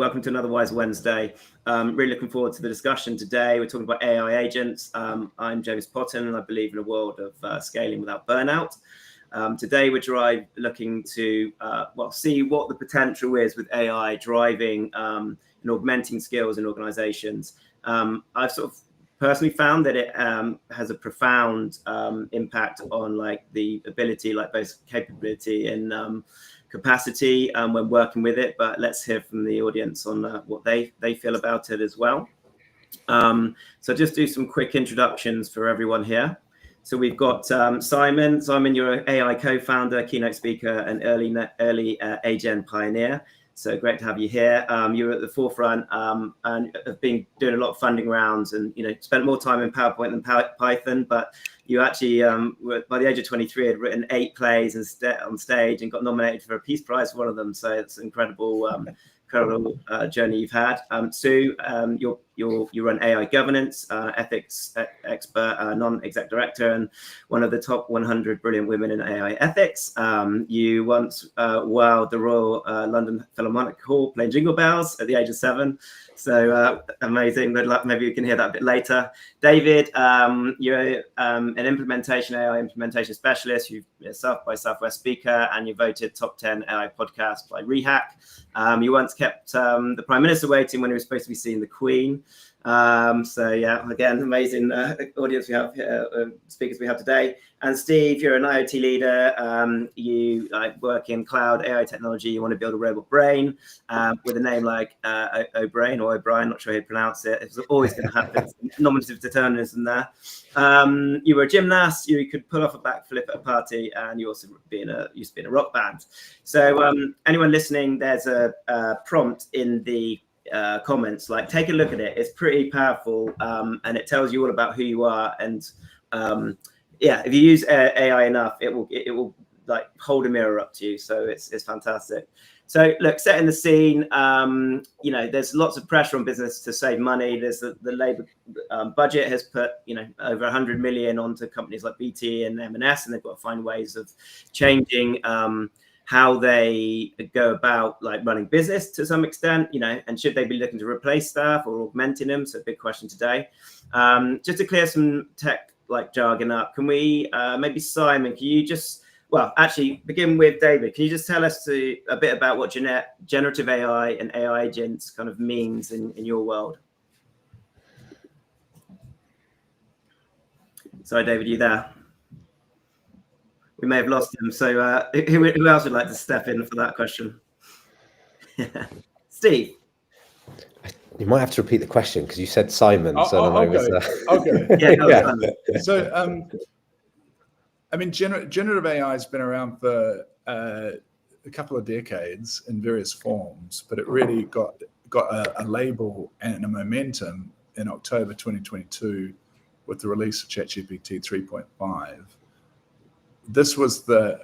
Welcome to another Wise Wednesday. Really looking forward to the discussion today. We're talking about AI agents. I'm James Potten, and I believe in a world of scaling without burnout. Today, we're looking to see what the potential is with AI driving and augmenting skills in organizations. I've sort of personally found that it has a profound impact on the ability, both capability and capacity when working with it. But let's hear from the audience on what they feel about it as well. So just do some quick introductions for everyone here. So we've got Simon. Simon, you're an AI co-founder, keynote speaker, and early Agen pioneer. So great to have you here. You're at the forefront and have been doing a lot of funding rounds, and spent more time in PowerPoint than Python. But you actually, by the age of 23, had written 8 plays on stage and got nominated for a Peace Prize for one of them. So it's an incredible journey you've had. Sue, you run AI governance, ethics expert, non-exec director, and one of the top 100 brilliant women in AI ethics. You once wowed the Royal London Philharmonic Hall playing Jingle Bells at the age of 7. So amazing. Good luck. Maybe you can hear that a bit later. David, you're an AI implementation specialist. You're South by Southwest speaker, and you voted top 10 AI podcast by Rehack. You once kept the Prime Minister waiting when he was supposed to be seeing the Queen. So yeah, again, amazing audience we have here, speakers we have today. And Steve, you're an IoT leader. You work in cloud AI technology. You want to build a robot brain with a name like O'Brien or O'Brien, not sure how you pronounce it. It's always going to happen. Nominative determinism there. You were a gymnast. You could pull off a backflip at a party, and you also used to be in a rock band. So anyone listening, there's a prompt in the comments. Take a look at it. It's pretty powerful, and it tells you all about who you are. And yeah, if you use AI enough, it will hold a mirror up to you. So it's fantastic. So look, setting the scene, there's lots of pressure on business to save money. There's the Labour budget has put, over 100 million onto companies like BT and M&S, and they've got to find ways of changing how they go about running business to some extent, and should they be looking to replace staff or augmenting them? So big question today. Just to clear some tech jargon up, can we maybe Simon, can you just, actually begin with David. Can you just tell us a bit about what generative AI and AI agents kind of means in your world? Sorry, David, are you there? We may have lost him. So who else would like to step in for that question? Steve. You might have to repeat the question because you said Simon. Okay. Yeah. So, I mean, generative AI has been around for a couple of decades in various forms, but it really got a label and a momentum in October 2022 with the release of ChatGPT 3.5. This was the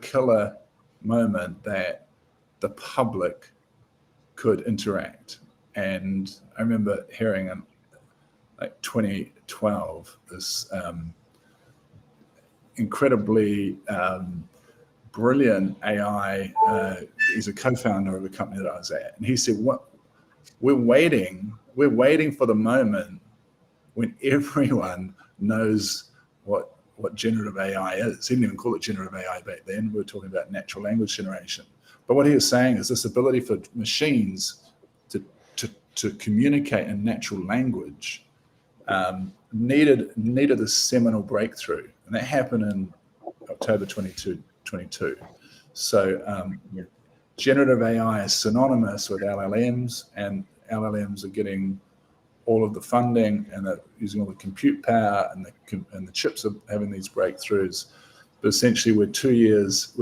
killer moment that the public could interact. And I remember hearing in 2012 this incredibly brilliant AI. He's a co-founder of a company that I was at, and he said, "What we're waiting for the moment when everyone knows what generative AI is." He didn't even call it generative AI back then. We were talking about natural language generation. But what he was saying is this ability for machines to communicate in natural language needed a seminal breakthrough. And that happened in October 2022. So generative AI is synonymous with LLMs, and LLMs are getting all of the funding, and they're using all the compute power, and the chips are having these breakthroughs. But essentially, we're 2 years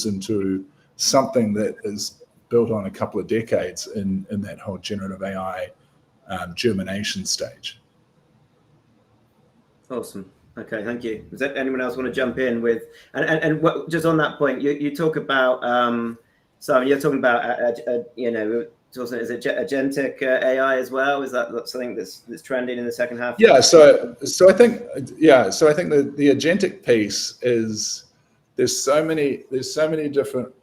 into something that is built on a couple of decades in that whole generative AI germination stage. Awesome. Okay, thank you. Does anyone else want to jump in with and what, just on that point, you talk about Simon, you're talking about is it Agentic AI as well? Is that something that's trending in the second half? Yeah. So I think the Agentic piece is there's so many different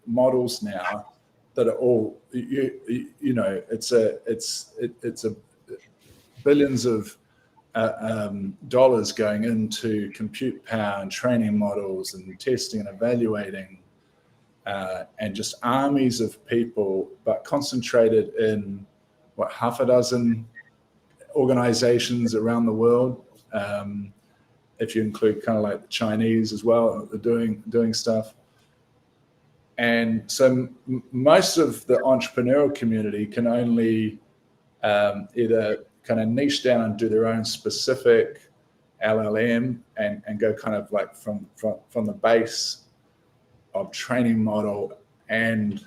models now that are all, you know, it's a billions of dollars going into compute power and training models and testing and evaluating, and just armies of people, but concentrated in what, half a dozen organizations around the world, if you include kind of like the Chinese as well, they're doing stuff. And so most of the entrepreneurial community can only either kind of niche down and do their own specific LLM and go kind of like from the base of training model and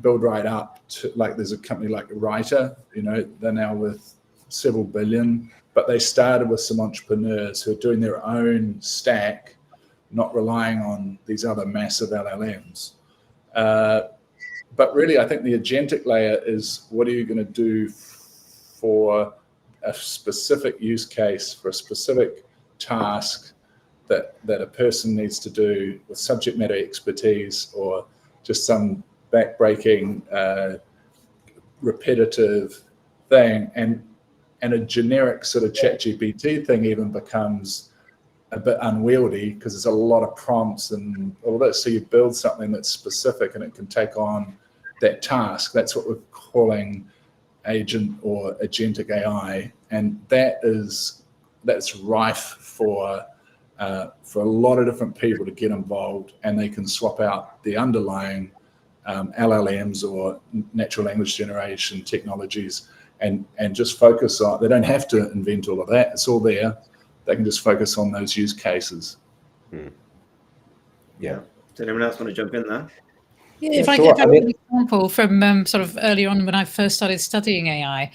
build right up to, like, there's a company like Writer, you know, they're now with several billion, but they started with some entrepreneurs who are doing their own stack, not relying on these other massive LLMs. But really, I think the agentic layer is, what are you going to do for a specific use case, for a specific task that a person needs to do with subject matter expertise, or just some backbreaking, repetitive thing, and a generic sort of ChatGPT thing even becomes a bit unwieldy because there's a lot of prompts and all that. So you build something that's specific and it can take on that task. That's what we're calling agent or agentic AI, and that's rife for a lot of different people to get involved, and they can swap out the underlying LLMs or natural language generation technologies and just focus on, they don't have to invent all of that, it's all there. They can just focus on those use cases. Yeah. Does anyone else want to jump in there? Yeah, if I give an example from sort of early on when I first started studying AI,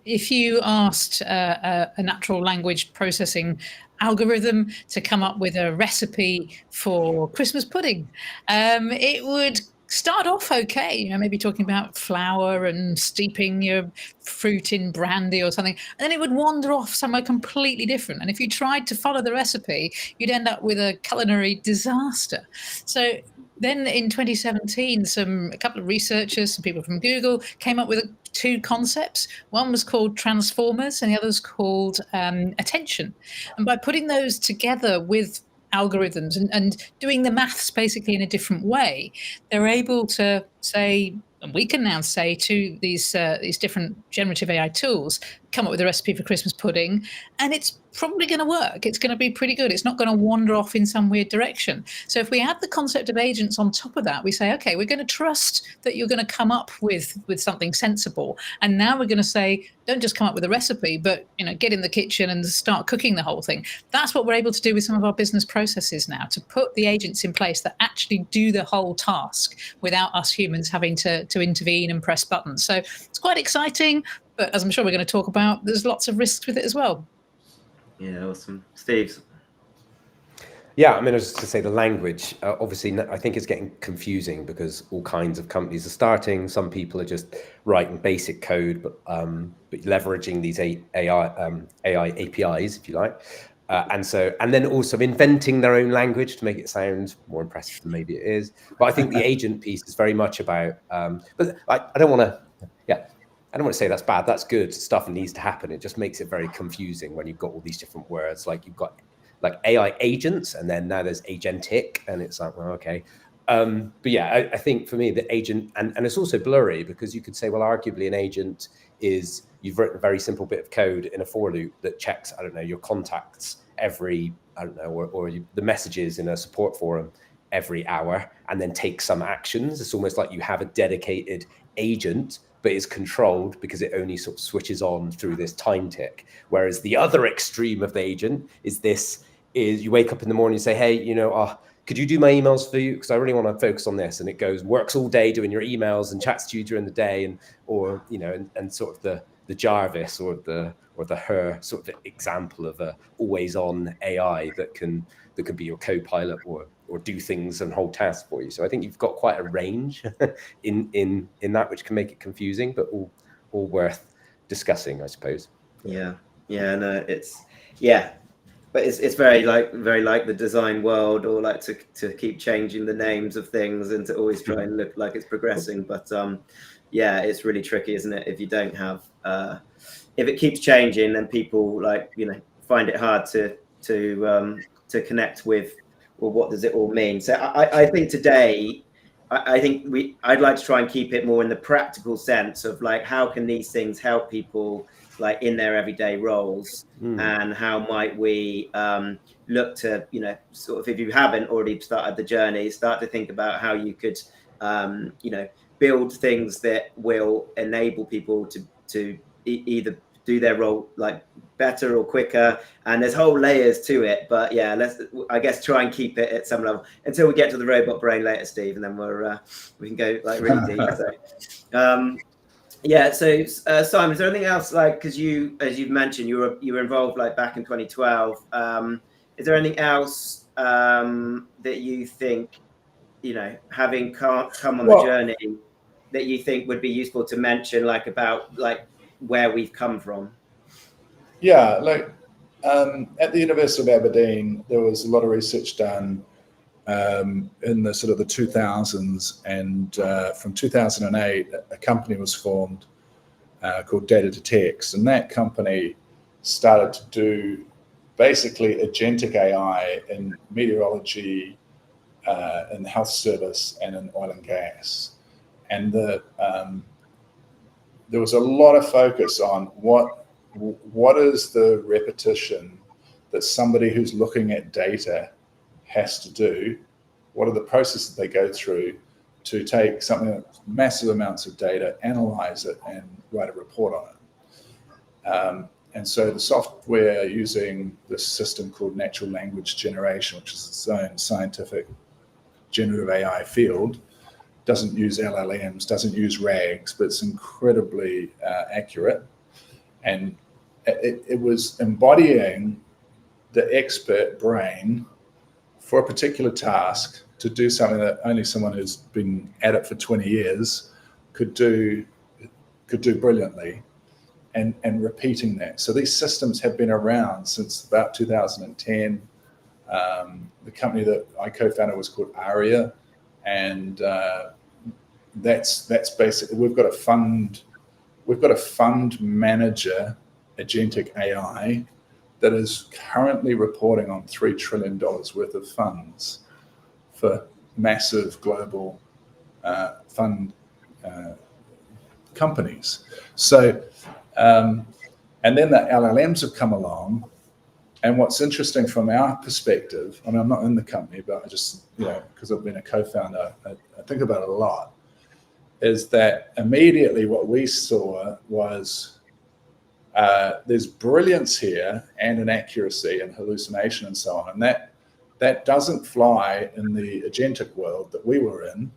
if you asked a natural language processing algorithm to come up with a recipe for Christmas pudding, it would start off okay, you know, maybe talking about flour and steeping your fruit in brandy or something, and then it would wander off somewhere completely different. And if you tried to follow the recipe, you'd end up with a culinary disaster. So then in 2017, a couple of researchers, some people from Google, came up with two concepts. One was called transformers and the other was called attention. And by putting those together with algorithms and doing the maths basically in a different way, they're able to say, and we can now say to these different generative AI tools, come up with a recipe for Christmas pudding, and it's probably going to work. It's going to be pretty good. It's not going to wander off in some weird direction. So if we add the concept of agents on top of that, we say, okay, we're going to trust that you're going to come up with something sensible. And now we're going to say, don't just come up with a recipe, but, you know, get in the kitchen and start cooking the whole thing. That's what we're able to do with some of our business processes now, to put the agents in place that actually do the whole task without us humans having to intervene and press buttons. So it's quite exciting, but as I'm sure we're going to talk about, there's lots of risks with it as well. Yeah, awesome. Steve? Yeah, I mean, I was just to say the language, obviously, I think it's getting confusing because all kinds of companies are starting. Some people are just writing basic code, but leveraging these AI APIs, if you like. And then also inventing their own language to make it sound more impressive than maybe it is. But I think the agent piece is very much about, but I don't want to say that's bad. That's good stuff and needs to happen. It just makes it very confusing when you've got all these different words. Like you've got like AI agents, and then now there's agentic, and it's like, well, okay. But yeah, I think for me, the agent, and it's also blurry because you could say, well, arguably an agent is, you've written a very simple bit of code in a for loop that checks, I don't know, your contacts every, I don't know, or the messages in a support forum every hour, and then takes some actions. It's almost like you have a dedicated agent, but it's controlled because it only sort of switches on through this time tick. Whereas the other extreme of the agent is you wake up in the morning and say, hey, you know, could you do my emails for you? Because I really want to focus on this. And it works all day doing your emails and chats to you during the day, and sort of the Jarvis or the her sort of example of a always on AI that can be your co-pilot or do things and hold tasks for you. So I think you've got quite a range in that, which can make it confusing, but all worth discussing, I suppose. Yeah. No, But it's very like the design world, or like to keep changing the names of things and to always try and look like it's progressing. But yeah, it's really tricky, isn't it? If you don't have if it keeps changing, then people find it hard to connect with, well, what does it all mean? So I think today, I'd like to try and keep it more in the practical sense of like, how can these things help people like in their everyday roles, and how might we look to, sort of, if you haven't already started the journey, start to think about how you could, build things that will enable people to either do their role like better or quicker. And there's whole layers to it, but yeah, let's, I guess, try and keep it at some level until we get to the robot brain later, Steve, and then we can go like really deep. So yeah, so Simon, is there anything else, like, because you, as you've mentioned, you were involved like back in 2012, is there anything else that you think, having come on the journey, that you think would be useful to mention, like about like where we've come from? Yeah, like at the University of Aberdeen, there was a lot of research done in the sort of the 2000s, and from 2008, a company was formed called Data Detects, and that company started to do basically agentic AI in meteorology, in health service, and in oil and gas. And there was a lot of focus on what is the repetition that somebody who's looking at data has to do. What are the processes they go through to take something, massive amounts of data, analyze it, and write a report on it. And so the software using this system called natural language generation, which is its own scientific generative AI field, doesn't use LLMs, doesn't use RAGs, but it's incredibly accurate. And it was embodying the expert brain for a particular task to do something that only someone who's been at it for 20 years could do brilliantly, and repeating that. So these systems have been around since about 2010. The company that I co-founded was called Aria, and that's basically, we've got a fund manager, Agentic AI, that is currently reporting on $3 trillion worth of funds for massive global fund companies. So, and then the LLMs have come along. And what's interesting from our perspective, I mean, I'm not in the company, but I just, because I've been a co-founder, I think about it a lot, is that immediately what we saw was there's brilliance here and an accuracy and hallucination and so on. And that doesn't fly in the agentic world that we were in,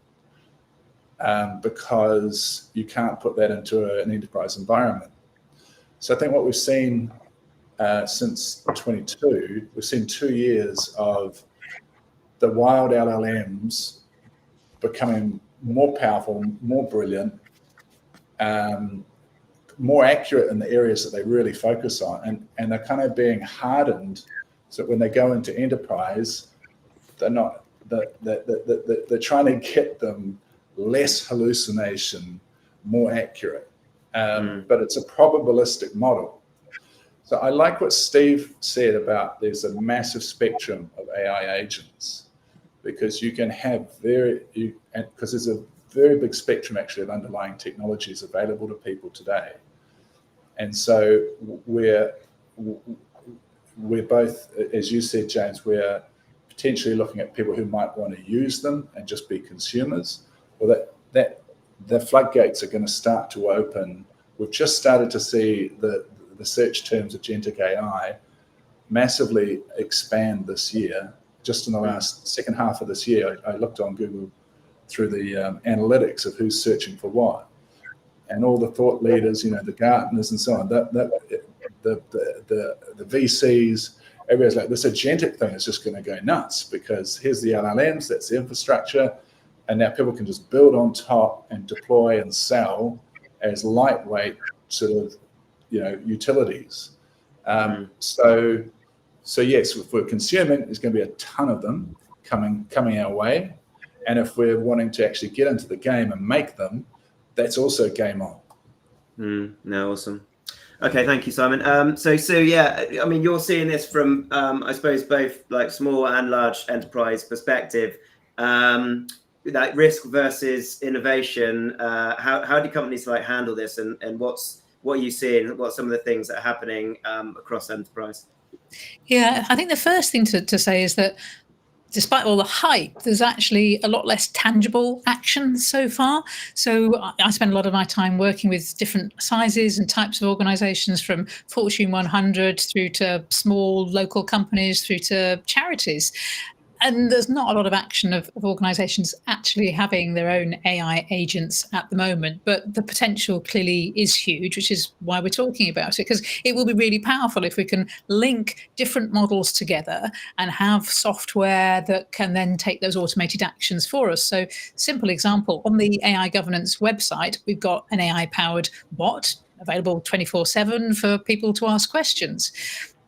because you can't put that into an enterprise environment. So I think what we've seen since 22, we've seen 2 years of the wild LLMs becoming more powerful, more brilliant, more accurate in the areas that they really focus on, and they're kind of being hardened so that when they go into enterprise, they're trying to get them less hallucination, more accurate, but it's a probabilistic model. So I like what Steve said about there's a massive spectrum of AI agents, because you can have because there's a very big spectrum actually of underlying technologies available to people today. And so we're both, as you said, James, we're potentially looking at people who might want to use them and just be consumers, or that the floodgates are going to start to open. We've just started to see the search terms agentic AI massively expand this year. Just in the last second half of this year, I looked on Google through the analytics of who's searching for what, and all the thought leaders, the Gartners and so on, the VCs, everybody's like, this agentic thing is just going to go nuts, because here's the LLMs, that's the infrastructure, and now people can just build on top and deploy and sell as lightweight sort of utilities. So So yes, if we're consuming, there's going to be a ton of them coming our way. And if we're wanting to actually get into the game and make them, that's also game on. No, awesome. Okay, thank you, Simon. So yeah, I mean, you're seeing this from, I suppose, both like small and large enterprise perspective. Like risk versus innovation. How do companies like handle this, and what are you seeing? What are some of the things that are happening across enterprise? Yeah, I think the first thing to say is that despite all the hype, there's actually a lot less tangible action so far. So I spend a lot of my time working with different sizes and types of organizations, from Fortune 100 through to small local companies through to charities. And there's not a lot of action of organizations actually having their own AI agents at the moment, but the potential clearly is huge, which is why we're talking about it, because it will be really powerful if we can link different models together and have software that can then take those automated actions for us. So, simple example, on the AI governance website, we've got an AI-powered bot available 24/7 for people to ask questions.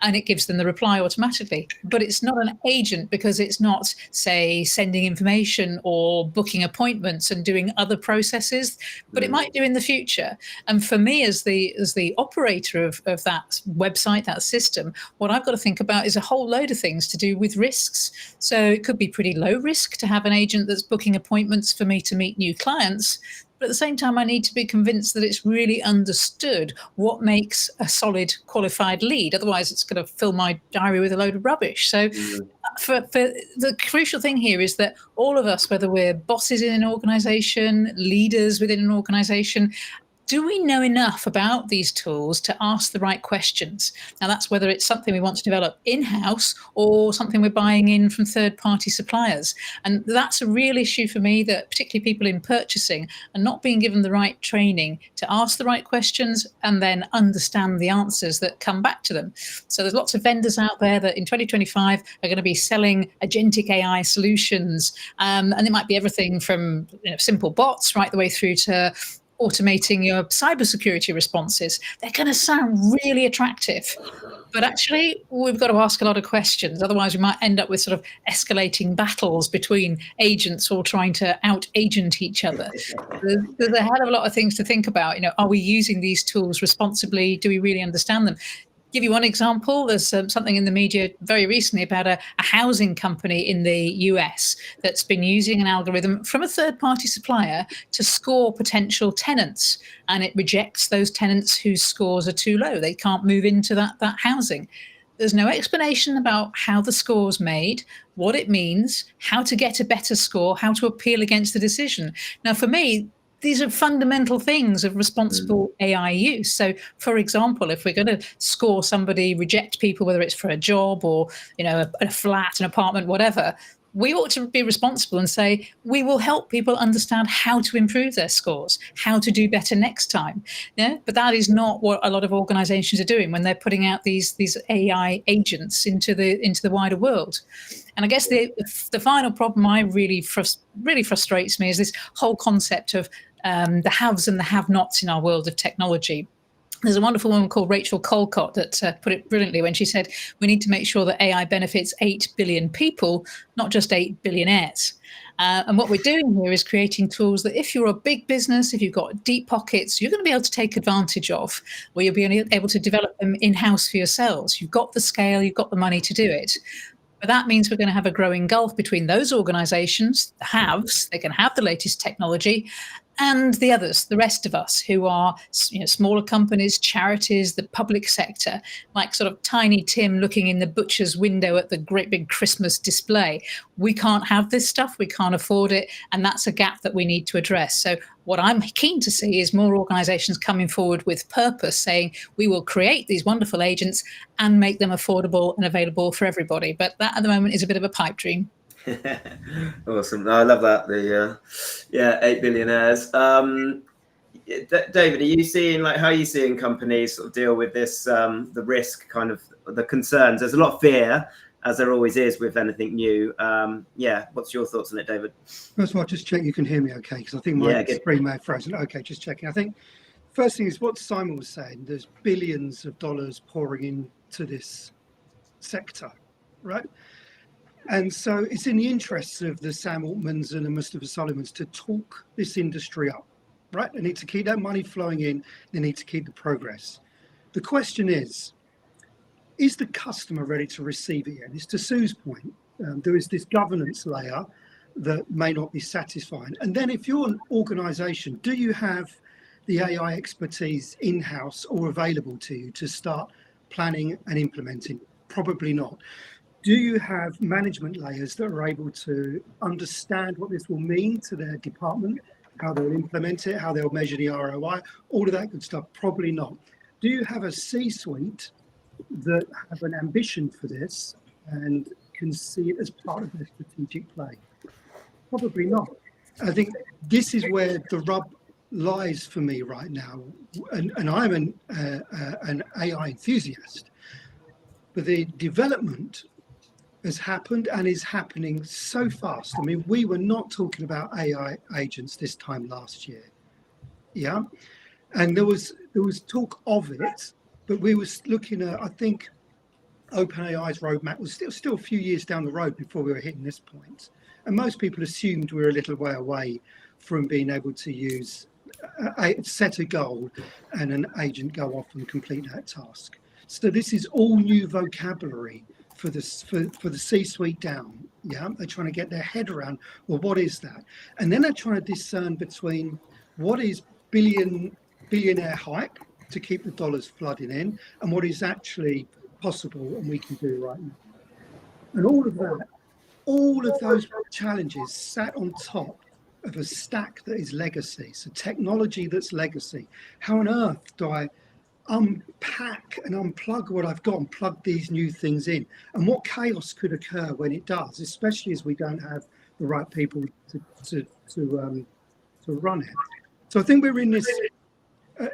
And it gives them the reply automatically. But it's not an agent, because it's not, say, sending information or booking appointments and doing other processes, but it might do in the future. And for me, as the operator of that website, that system, what I've got to think about is a whole load of things to do with risks. So it could be pretty low risk to have an agent that's booking appointments for me to meet new clients. But at the same time, I need to be convinced that it's really understood what makes a solid, qualified lead. Otherwise, it's going to fill my diary with a load of rubbish. So for the crucial thing here is that all of us, whether we're bosses in an organization, leaders within an organization, do we know enough about these tools to ask the right questions? Now, that's whether it's something we want to develop in-house or something we're buying in from third-party suppliers. And that's a real issue for me, that particularly people in purchasing are not being given the right training to ask the right questions and then understand the answers that come back to them. So there's lots of vendors out there that in 2025 are going to be selling agentic AI solutions. And it might be everything from simple bots right the way through to automating your cybersecurity responses. They're going to sound really attractive, but actually we've got to ask a lot of questions. Otherwise we might end up with sort of escalating battles between agents all trying to out-agent each other. There's a hell of a lot of things to think about. Are we using these tools responsibly? Do we really understand them? Give you one example. There's something in the media very recently about a housing company in the US that's been using an algorithm from a third-party supplier to score potential tenants, and it rejects those tenants whose scores are too low. They can't move into that housing. There's no explanation about how the score is made, what it means, how to get a better score, how to appeal against the decision. Now, for me, these are fundamental things of responsible AI use. So, for example, if we're going to score somebody, reject people, whether it's for a job or a flat, an apartment, whatever, we ought to be responsible and say, we will help people understand how to improve their scores, how to do better next time. Yeah? But that is not what a lot of organizations are doing when they're putting out these AI agents into the wider world. And I guess the final problem really frustrates me is this whole concept of the haves and the have-nots in our world of technology. There's a wonderful woman called Rachel Colcott that put it brilliantly when she said, we need to make sure that AI benefits 8 billion people, not just 8 billionaires. And what we're doing here is creating tools that if you're a big business, if you've got deep pockets, you're going to be able to take advantage of, where you'll be able to develop them in-house for yourselves. You've got the scale, you've got the money to do it. But that means we're going to have a growing gulf between those organizations, the haves, they can have the latest technology, and the others, the rest of us, who are smaller companies, charities, the public sector, like sort of Tiny Tim looking in the butcher's window at the great big Christmas display. We can't have this stuff, we can't afford it, and that's a gap that we need to address. So what I'm keen to see is more organizations coming forward with purpose, saying we will create these wonderful agents and make them affordable and available for everybody. But that at the moment is a bit of a pipe dream. Awesome. No, I love that. 8 billionaires. David, are you seeing how are you seeing companies sort of deal with this, the risk, kind of the concerns? There's a lot of fear, as there always is with anything new. What's your thoughts on it, David? First of all, just check you can hear me okay, because I think my screen may have frozen. Okay, just checking. I think first thing is what Simon was saying. There's billions of dollars pouring into this sector, right? And so it's in the interests of the Sam Altmans and the Mustafa Suleimans to talk this industry up, right? They need to keep that money flowing in. They need to keep the progress. The question is the customer ready to receive it? And it's to Sue's point. There is this governance layer that may not be satisfying. And then if you're an organization, do you have the AI expertise in-house or available to you to start planning and implementing? Probably not. Do you have management layers that are able to understand what this will mean to their department, how they'll implement it, how they'll measure the ROI, all of that good stuff? Probably not. Do you have a C-suite that have an ambition for this and can see it as part of their strategic play? Probably not. I think this is where the rub lies for me right now. And I'm an AI enthusiast, but the development has happened and is happening so fast. I mean, we were not talking about AI agents this time last year. Yeah. And there was talk of it, but we were looking at, I think, OpenAI's roadmap was still a few years down the road before we were hitting this point. And most people assumed we were a little way away from being able to use set a goal and an agent go off and complete that task. So this is all new vocabulary for the C-suite down. Yeah, they're trying to get their head around, well, what is that? And then they're trying to discern between what is billionaire hype to keep the dollars flooding in and what is actually possible and we can do right now. And all of those challenges sat on top of a stack that is legacy. So technology that's legacy. How on earth do I unpack and unplug what I've got and plug these new things in? And what chaos could occur when it does, especially as we don't have the right people to run it. So I think we're in this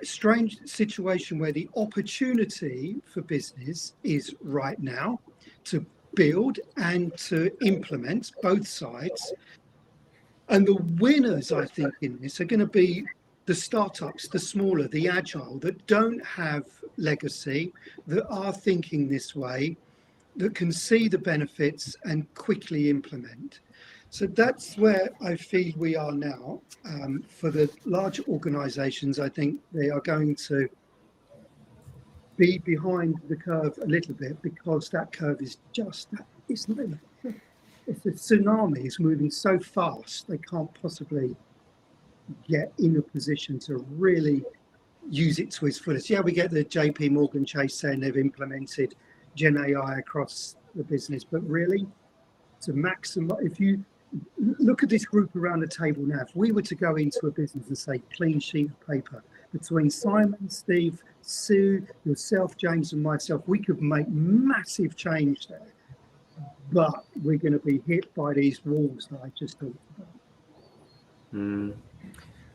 strange situation where the opportunity for business is right now to build and to implement both sides. And the winners, I think, in this are going to be the startups, the smaller, the agile, that don't have legacy, that are thinking this way, that can see the benefits and quickly implement. So that's where I feel we are now. For the large organizations, I think they are going to be behind the curve a little bit because that curve is just, it's a tsunami. It's moving so fast, they can't possibly get in a position to really use it to its fullest. Yeah, we get the JP Morgan Chase saying they've implemented Gen AI across the business, but really to maximize, if you look at this group around the table now, if we were to go into a business and say clean sheet of paper between Simon, Steve, Sue, yourself, James, and myself, we could make massive change there. But we're going to be hit by these walls that I just talked about. And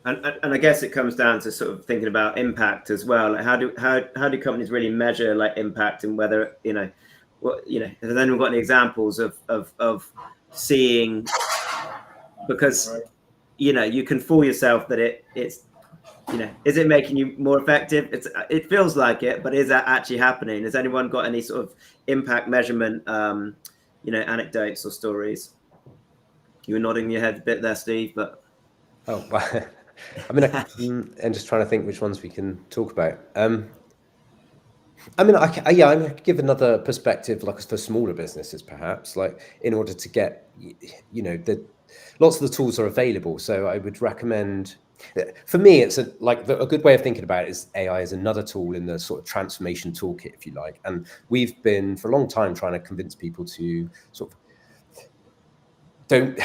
I guess it comes down to sort of thinking about impact as well. Like how do companies really measure like impact, and whether has anyone got any examples of seeing, because you can fool yourself that it's is it making you more effective? It feels like it, but is that actually happening? Has anyone got any sort of impact measurement anecdotes or stories? You were nodding your head a bit there, Steve, but I mean, I'm just trying to think which ones we can talk about. I mean, I could give another perspective, like for smaller businesses, perhaps, like in order to get, lots of the tools are available. So I would recommend, for me, it's a good way of thinking about it is AI is another tool in the sort of transformation toolkit, if you like. And we've been for a long time trying to convince people to sort of don't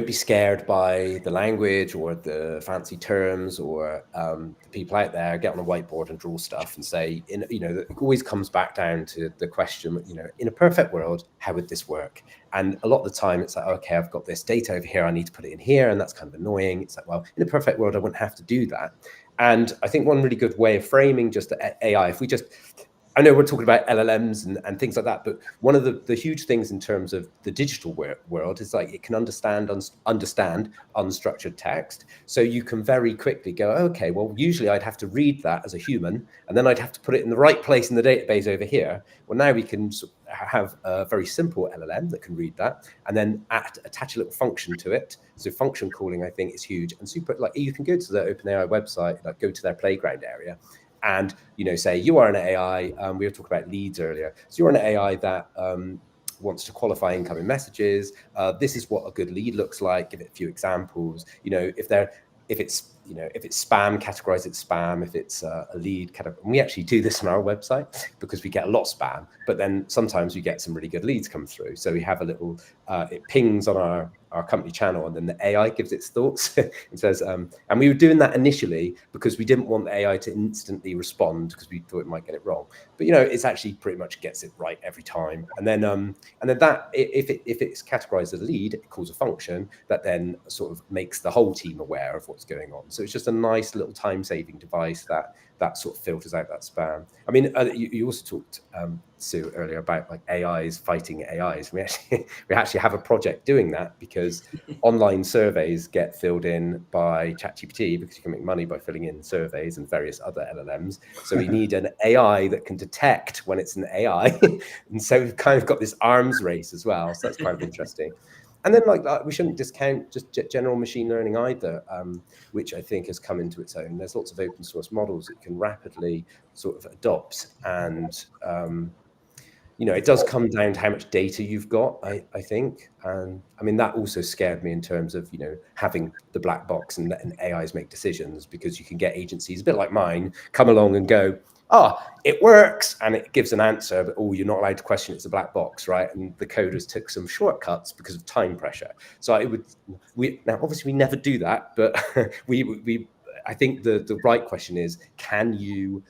be scared by the language or the fancy terms or the people out there. Get on a whiteboard and draw stuff and say, it always comes back down to the question, in a perfect world, how would this work? And a lot of the time it's like, okay, I've got this data over here, I need to put it in here. And that's kind of annoying. It's like, well, in a perfect world, I wouldn't have to do that. And I think one really good way of framing just AI, if we just I know we're talking about LLMs and things like that, but one of the huge things in terms of the digital world is like it can understand unstructured text. So you can very quickly go, okay, well, usually I'd have to read that as a human, and then I'd have to put it in the right place in the database over here. Well, now we can have a very simple LLM that can read that, and then attach a little function to it. So function calling, I think, is huge and super. Like you can go to the OpenAI website, like go to their playground area, and say you are an AI. We were talking about leads earlier. So you're an AI that wants to qualify incoming messages. This is what a good lead looks like. Give it a few examples. If it's spam, categorize it spam. If it's a lead, and we actually do this on our website because we get a lot of spam. But then sometimes we get some really good leads come through. So we have a little. It pings on our company channel, and then the AI gives its thoughts and says, and we were doing that initially because we didn't want the AI to instantly respond because we thought it might get it wrong. But it's actually pretty much gets it right every time. And then that if it's categorized as a lead, it calls a function that then sort of makes the whole team aware of what's going on. So it's just a nice little time-saving device that sort of filters out that spam. I mean, you also talked, Sue, earlier about like AIs fighting AIs. We actually have a project doing that because online surveys get filled in by ChatGPT because you can make money by filling in surveys and various other LLMs. So we need an AI that can detect when it's an AI. And so we've kind of got this arms race as well. So that's kind of interesting. And then we shouldn't discount just general machine learning either, which I think has come into its own. There's lots of open source models that can rapidly sort of adopt, and it does come down to how much data you've got, I think. And I mean, that also scared me in terms of, having the black box and letting AIs make decisions, because you can get agencies a bit like mine come along and go, it works, and it gives an answer, but you're not allowed to question it's a black box, right? And the coders took some shortcuts because of time pressure. So now obviously we never do that, but I think the right question is, can you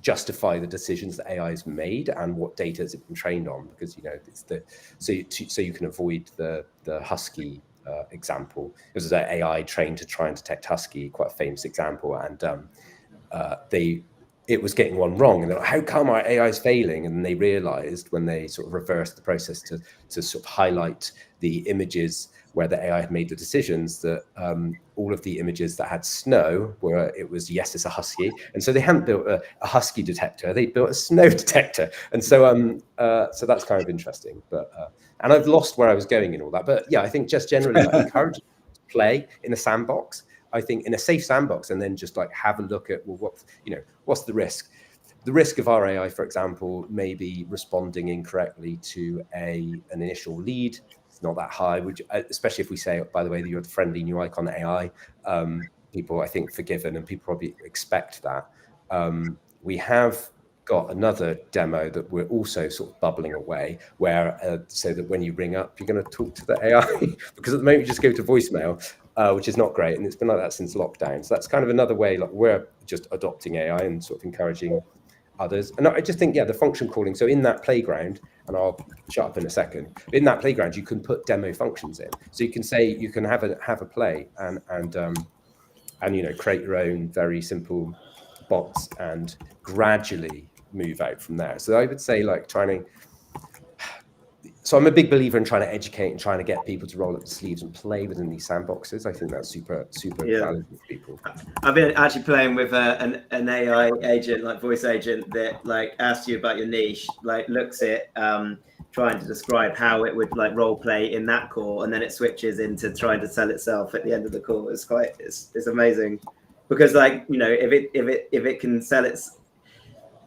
justify the decisions that AI has made and what data has it been trained on? Because it's so you can avoid the husky example. This is an AI trained to try and detect husky, quite a famous example, and it was getting one wrong, and they're like, how come our AI is failing? And they realized when they sort of reversed the process to sort of highlight the images where the AI had made the decisions, that all of the images that had snow it was, yes, it's a husky. And so they hadn't built a husky detector, they built a snow detector. And so so that's kind of interesting. But and I've lost where I was going in all that. But yeah, I think just generally encourage to play in a sandbox. I think in a safe sandbox, and then just have a look at, well, what's the risk? The risk of our AI, for example, may be responding incorrectly to an initial lead. It's not that high, especially if we say, by the way, that you're the friendly new icon AI. People, I think, forgiven, and people probably expect that. We have got another demo that we're also sort of bubbling away, where so that when you ring up, you're going to talk to the AI, because at the moment you just go to voicemail, which is not great, and it's been like that since lockdown. So that's kind of another way, we're just adopting AI and sort of encouraging others. And I just think, the function calling. So in that playground, and I'll shut up in a second. In that playground, you can put demo functions in. So you can say you can have a play and create your own very simple bots and gradually move out from there. So I would say so I'm a big believer in trying to educate and trying to get people to roll up the sleeves and play within these sandboxes. I think that's super valuable for people. I've been actually playing with an AI agent, like voice agent, that asks you about your niche, looks at trying to describe how it would role play in that call, and then it switches into trying to sell itself at the end of the call. It's amazing, because if it can sell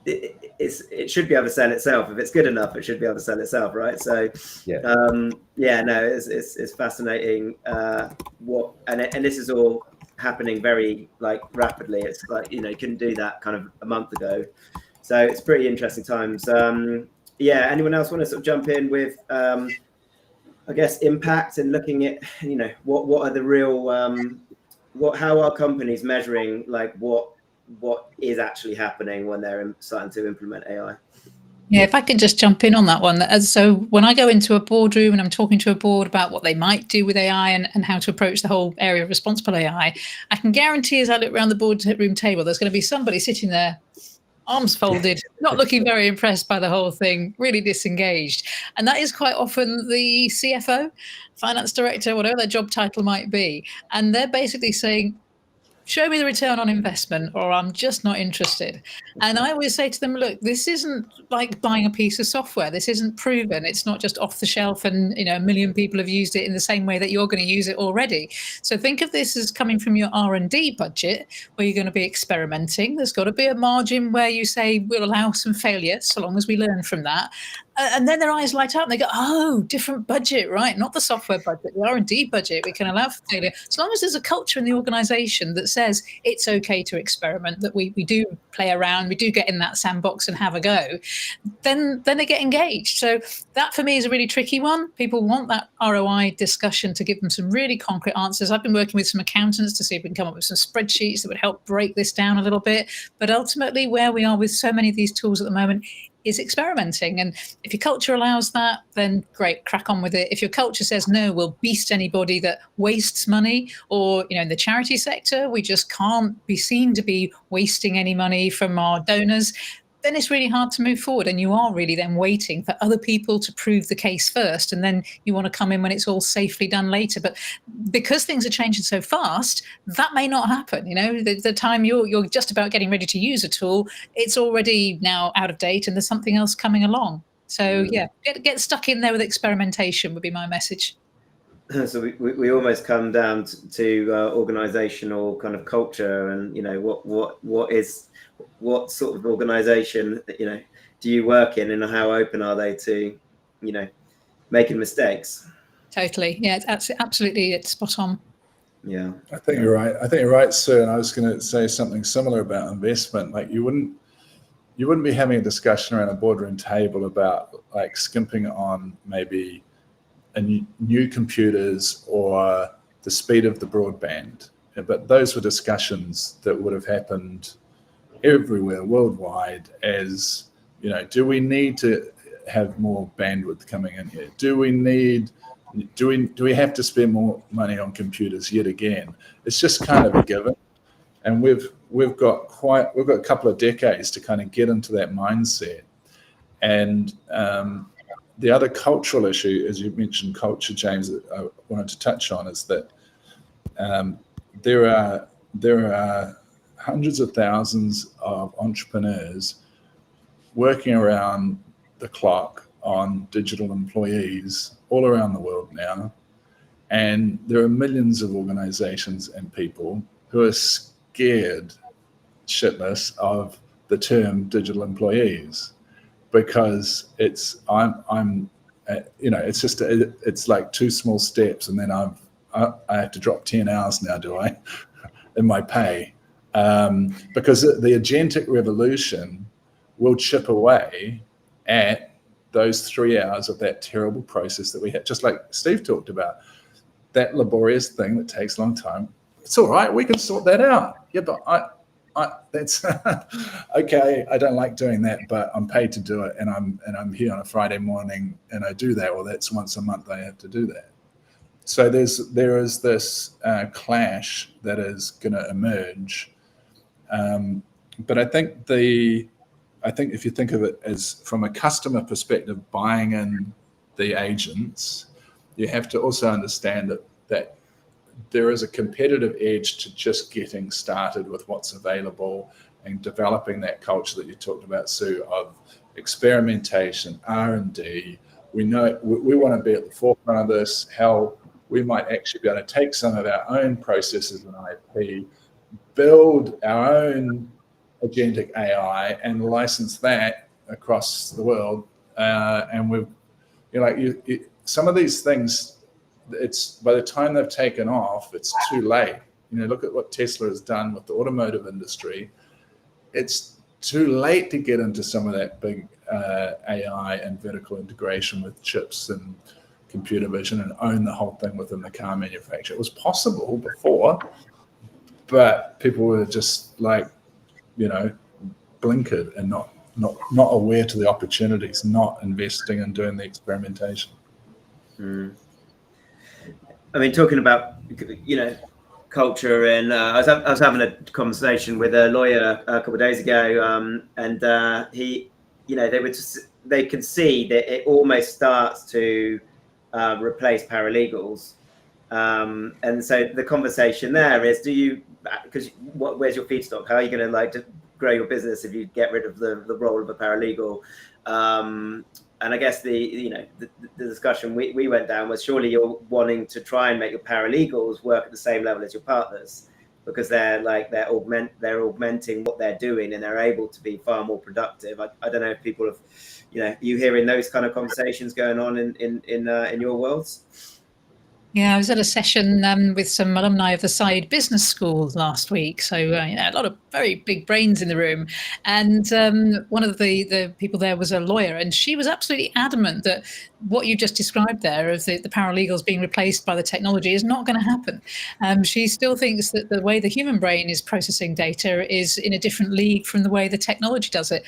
it should be able to sell itself. If it's good enough, it should be able to sell itself, right? So it's fascinating and this is all happening very rapidly. It's you couldn't do that kind of a month ago, so it's pretty interesting times. Anyone else want to sort of jump in with I guess impact and looking at what are the real how are companies measuring what is actually happening when they're starting to implement AI? Yeah, if I could just jump in on that one. So when I go into a boardroom and I'm talking to a board about what they might do with AI and how to approach the whole area of responsible AI, I can guarantee as I look around the boardroom table, there's going to be somebody sitting there arms folded, not looking very impressed by the whole thing, really disengaged. And that is quite often the CFO, finance director, whatever their job title might be. And they're basically saying, show me the return on investment or I'm just not interested. And I always say to them, look, this isn't like buying a piece of software. This isn't proven. It's not just off the shelf and, you know, a million people have used it in the same way that you're going to use it already. So think of this as coming from your R&D budget where you're going to be experimenting. There's got to be a margin where you say we'll allow some failure so long as we learn from that. And then their eyes light up and they go, oh, different budget, right? Not the software budget, the R&D budget. We can allow for failure. As long as there's a culture in the organization that says it's okay to experiment, that we do play around, we do get in that sandbox and have a go, then they get engaged. So that for me is a really tricky one. People want that ROI discussion to give them some really concrete answers. I've been working with some accountants to see if we can come up with some spreadsheets that would help break this down a little bit. But ultimately, where we are with so many of these tools at the moment is experimenting. And if your culture allows that, then great, crack on with it. If your culture says, no, we'll beast anybody that wastes money, or, you know, in the charity sector, we just can't be seen to be wasting any money from our donors, then it's really hard to move forward. And you are really then waiting for other people to prove the case first. And then you want to come in when it's all safely done later. But because things are changing so fast, that may not happen. You know, the time you're just about getting ready to use a tool, it's already now out of date and there's something else coming along. So yeah, get stuck in there with experimentation would be my message. So we almost come down to organizational kind of culture, and, you know, what sort of organization, you know, do you work in, and how open are they to, you know, making mistakes? Totally. Yeah, it's absolutely, it's spot on. Yeah. I think you're right, sir. And I was going to say something similar about investment. Like you wouldn't be having a discussion around a boardroom table about like skimping on maybe new computers or the speed of the broadband. But those were discussions that would have happened everywhere worldwide, as, you know, do we need to have more bandwidth coming in here? Do we have to spend more money on computers yet again? It's just kind of a given. And we've got a couple of decades to kind of get into that mindset. And the other cultural issue, as you mentioned, culture, James, that I wanted to touch on, is that there are hundreds of thousands of entrepreneurs working around the clock on digital employees all around the world now. And there are millions of organizations and people who are scared shitless of the term digital employees, because it's it's like two small steps, and then I have to drop 10 hours now, do I, in my pay, because the agentic revolution will chip away at those 3 hours of that terrible process that we had, just like Steve talked about, that laborious thing that takes a long time. It's all right, we can sort that out. Yeah, but that's okay. I don't like doing that, but I'm paid to do it, and I'm here on a Friday morning, and I do that. Well, that's once a month I have to do that. So there is this clash that is going to emerge, but I think if you think of it as from a customer perspective, buying in the agents, you have to also understand that there is a competitive edge to just getting started with what's available and developing that culture that you talked about, Sue, of experimentation, R&D. We know we want to be at the forefront of this, how we might actually be able to take some of our own processes and IP, build our own agentic AI and license that across the world. And we've, some of these things, it's by the time they've taken off, it's too late. Look at what Tesla has done with the automotive industry. It's too late to get into some of that big AI and vertical integration with chips and computer vision and own the whole thing within the car manufacturer. It was possible before, but people were just blinkered and not aware to the opportunities, not investing and doing the experimentation. I mean, talking about, culture in. I was having a conversation with a lawyer a couple of days ago, and he, they can see that it almost starts to replace paralegals. And so the conversation there is, where's your feedstock? How are you going to grow your business if you get rid of the role of a paralegal? And I guess the discussion we went down was, surely you're wanting to try and make your paralegals work at the same level as your partners, because they're augmenting what they're doing, and they're able to be far more productive. I don't know if people have, you hearing those kind of conversations going on in your worlds? Yeah, I was at a session with some alumni of the Side Business School last week. So a lot of very big brains in the room. And one of the people there was a lawyer, and she was absolutely adamant that what you just described there of the paralegals being replaced by the technology is not going to happen. She still thinks that the way the human brain is processing data is in a different league from the way the technology does it.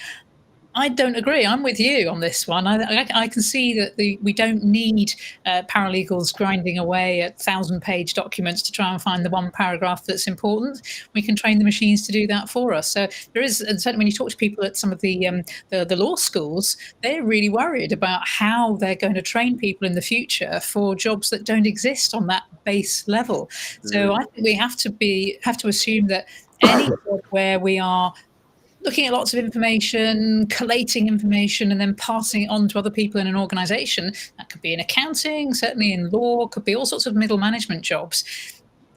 I don't agree. I'm with you on this one. I can see that we don't need paralegals grinding away at 1,000-page documents to try and find the one paragraph that's important. We can train the machines to do that for us. So there is, and certainly when you talk to people at some of the law schools, they're really worried about how they're going to train people in the future for jobs that don't exist on that base level. So I think we have to assume that any job where we are looking at lots of information, collating information, and then passing it on to other people in an organization. That could be in accounting, certainly in law, could be all sorts of middle management jobs.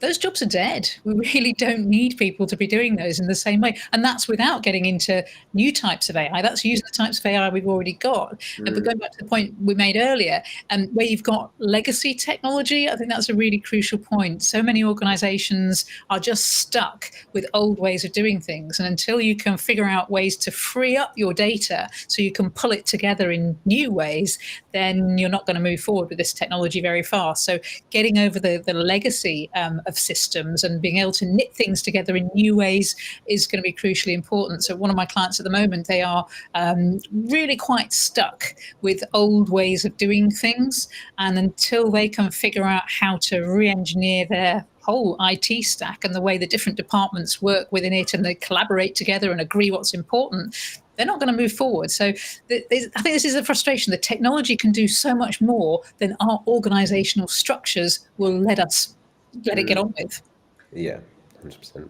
Those jobs are dead. We really don't need people to be doing those in the same way. And that's without getting into new types of AI. That's using the types of AI we've already got. But going back to the point we made earlier, where you've got legacy technology, I think that's a really crucial point. So many organizations are just stuck with old ways of doing things. And until you can figure out ways to free up your data so you can pull it together in new ways, then you're not going to move forward with this technology very fast. So getting over the legacy of systems and being able to knit things together in new ways is going to be crucially important. So one of my clients at the moment, they are really quite stuck with old ways of doing things. And until they can figure out how to re-engineer their whole IT stack and the way the different departments work within it, and they collaborate together and agree what's important, they're not going to move forward. So I think this is a frustration. The technology can do so much more than our organizational structures will let it get on with. Yeah, 100%.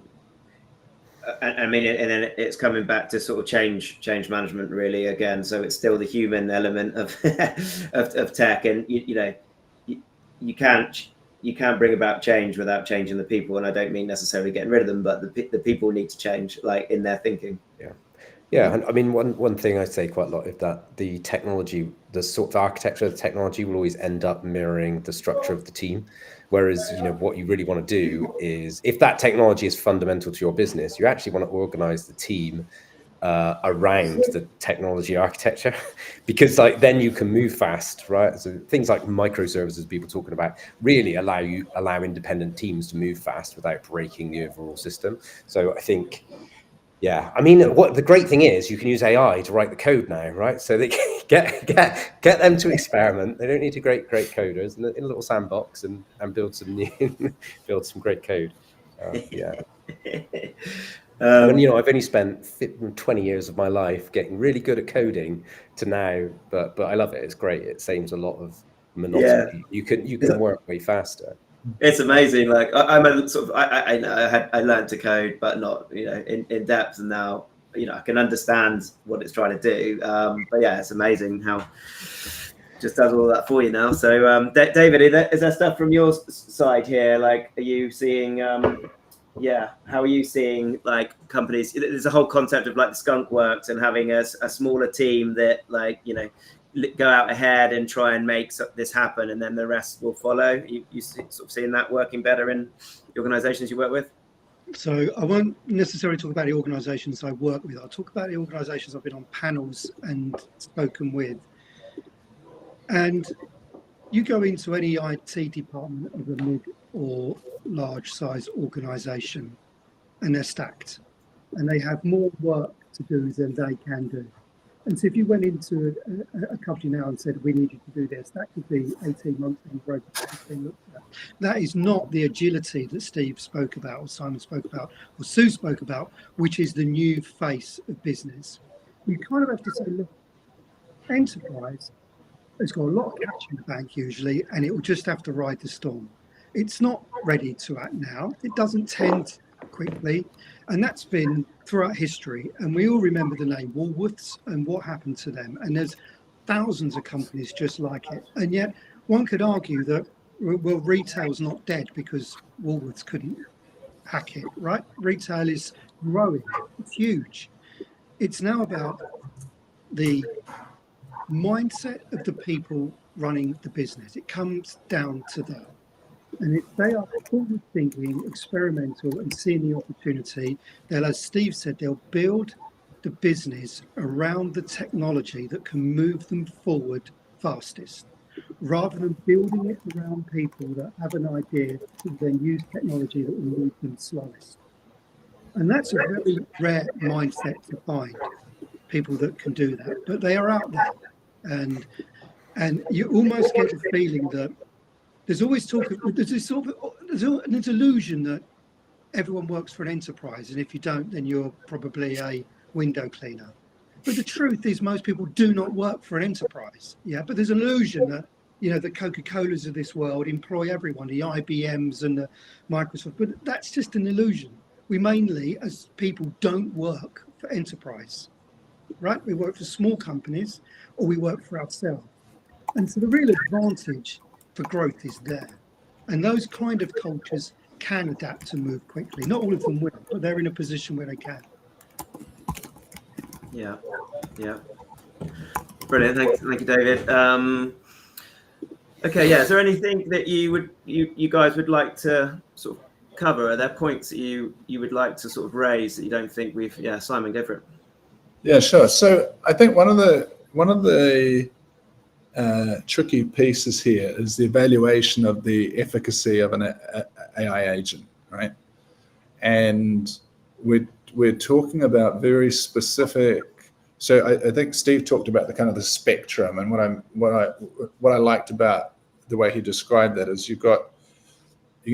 I mean, and then it's coming back to sort of change management really again. So it's still the human element of of tech, and you can't bring about change without changing the people. And I don't mean necessarily getting rid of them, but the people need to change, like in their thinking. Yeah, and I mean, one thing I say quite a lot is that the technology, the sort of architecture of the technology will always end up mirroring the structure of the team. Whereas, what you really want to do is, if that technology is fundamental to your business, you actually want to organize the team around the technology architecture, because then you can move fast, right? So things like microservices people talking about really allow independent teams to move fast without breaking the overall system. So I think, yeah, I mean, what the great thing is, you can use AI to write the code now, right? So they get them to experiment. They don't need to great coders in a little sandbox and build some great code. Yeah. And I've only spent 20 years of my life getting really good at coding to now, but I love it. It's great. It saves a lot of monotony. You can work way faster. It's amazing. Like I'm a sort of I learned to code, but not in depth, and now I can understand what it's trying to do. But yeah, it's amazing how it just does all that for you now. So David, is there stuff from your side here? Like, are you seeing? How are you seeing like companies? There's a whole concept of like the Skunk Works and having a smaller team that go out ahead and try and make this happen, and then the rest will follow. You sort of seeing that working better in the organizations you work with? So I won't necessarily talk about the organizations I work with. I'll talk about the organizations I've been on panels and spoken with. And you go into any IT department of a mid or large size organization, and they're stacked, and they have more work to do than they can do. And so if you went into a company now and said, we need you to do this, that could be 18 months of growth being looked at. That is not the agility that Steve spoke about, or Simon spoke about, or Sue spoke about, which is the new face of business. You kind of have to say, look, enterprise has got a lot of cash in the bank usually, and it will just have to ride the storm. It's not ready to act now. It doesn't tend quickly, and that's been throughout history. And we all remember the name Woolworths and what happened to them. And there's thousands of companies just like it. And yet one could argue that, well, retail's not dead because Woolworths couldn't hack it, right? Retail is growing. It's huge. It's now about the mindset of the people running the business. It comes down to that. And if they are forward thinking, experimental, and seeing the opportunity, they'll, as Steve said, they'll build the business around the technology that can move them forward fastest, rather than building it around people that have an idea to then use technology that will move them slowest. And that's a very rare mindset to find, people that can do that, but they are out there. And you almost get the feeling that there's always talk of, there's an illusion that everyone works for an enterprise, and if you don't, then you're probably a window cleaner. But the truth is, most people do not work for an enterprise. Yeah, but there's an illusion that, you know, the Coca-Colas of this world employ everyone, the IBMs and the Microsoft, but that's just an illusion. We mainly, as people, don't work for enterprise, right? We work for small companies, or we work for ourselves. And so the real advantage for growth is there. And those kind of cultures can adapt and move quickly. Not all of them will, but they're in a position where they can. Yeah, yeah. Brilliant. Thank you, David. Okay, yeah. Is there anything that you guys would like to sort of cover? Are there points that you would like to sort of raise that you don't think we've? Yeah, Simon, go for it. Yeah, sure. So I think one of the tricky pieces here is the evaluation of the efficacy of an AI agent, right? And we're talking about very specific. So I think Steve talked about the kind of the spectrum, and what I liked about the way he described that is you